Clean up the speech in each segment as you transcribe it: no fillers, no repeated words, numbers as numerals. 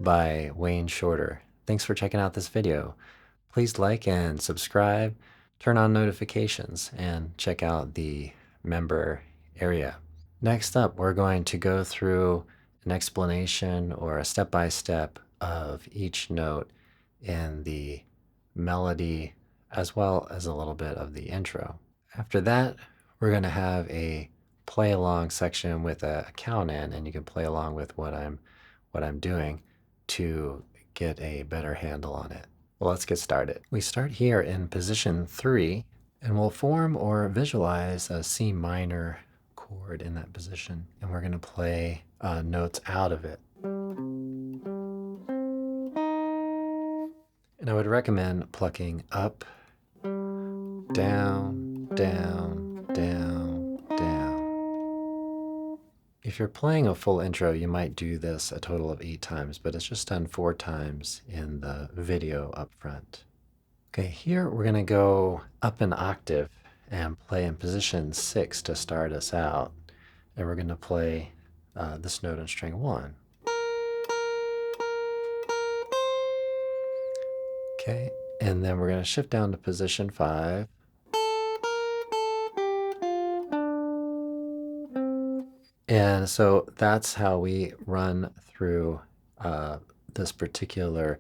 by Wayne Shorter. Thanks for checking out this video. Please like and subscribe, turn on notifications, and check out the member area. Next up, we're going to go through an explanation or a step-by-step of each note in the melody, as well as a little bit of the intro. After that, we're going to have a play along section with a count in, and you can play along with what I'm doing to get a better handle on it. Well, let's get started. We start here in position 3, and we'll form or visualize a C minor chord in that position, and we're going to play notes out of it. And I would recommend plucking up, down, down, down, down. If you're playing a full intro, you might do this a total of 8 times, but it's just done 4 times in the video up front. Okay, here we're going to go up an octave and play in position 6 to start us out. And we're going to play this note in string 1. Okay, and then we're going to shift down to position 5. And so that's how we run through this particular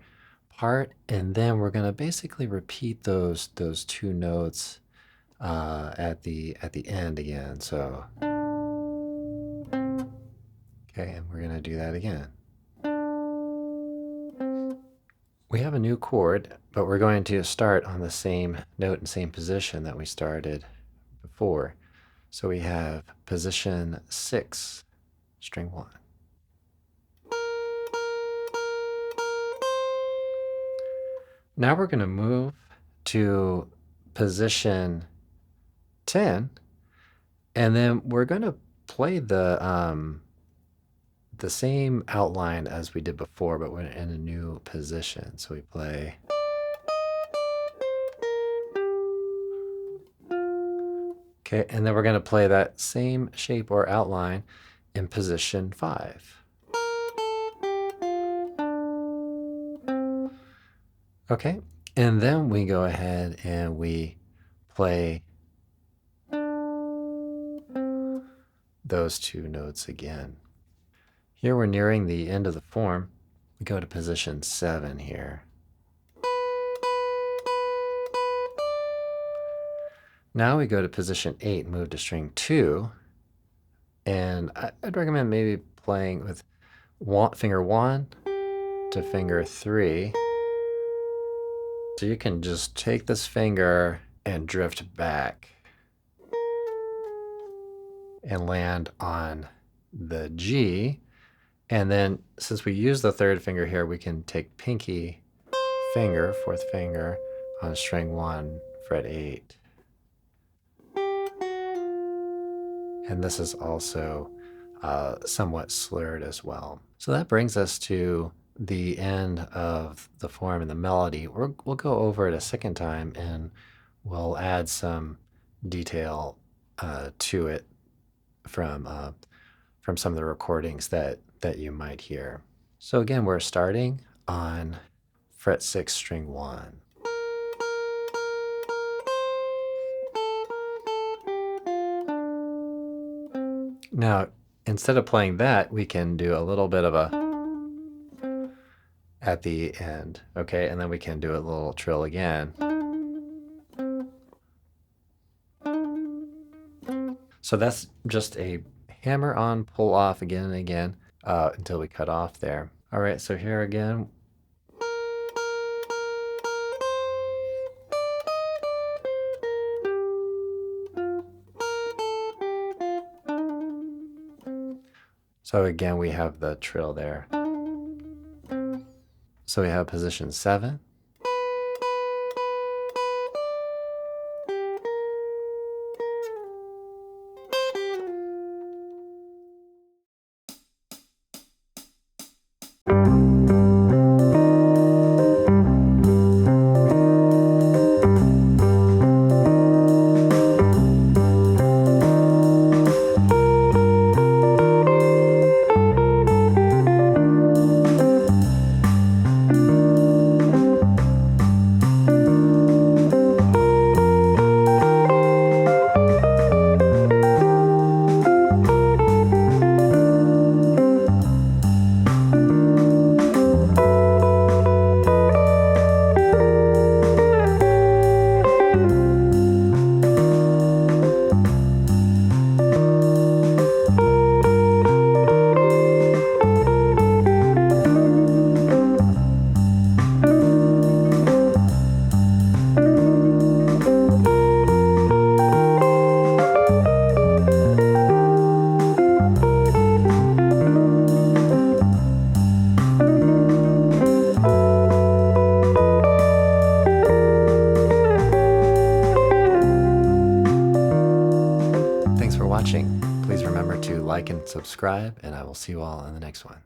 part. And then we're going to basically repeat those 2 notes at the end again. So, okay, and we're going to do that again. We have a new chord, but we're going to start on the same note and same position that we started before. So we have position 6, string 1. Now we're going to move to position 10, and then we're going to play the same outline as we did before, but we're in a new position. So we play. Okay, and then we're going to play that same shape or outline in position 5. Okay, and then we go ahead and we play those 2 notes again. Here we're nearing the end of the form. We go to position 7 here. Now we go to position 8, move to string 2, and I'd recommend maybe playing with finger 1 to finger 3. So you can just take this finger and drift back and land on the G. And then since we use the 3rd finger here, we can take pinky finger, 4th finger, on string 1, fret 8. And this is also somewhat slurred as well. So that brings us to the end of the form and the melody. We'll go over it a second time, and we'll add some detail to it from some of the recordings that you might hear. So again, we're starting on fret 6, string 1. Now, instead of playing that, we can do a little bit of a at the end, okay? And then we can do a little trill again. So that's just a hammer on, pull off again and again until we cut off there. All right, so here again. So again, we have the trill there. So we have position 7. watching. Please remember to like and subscribe, and I will see you all in the next one.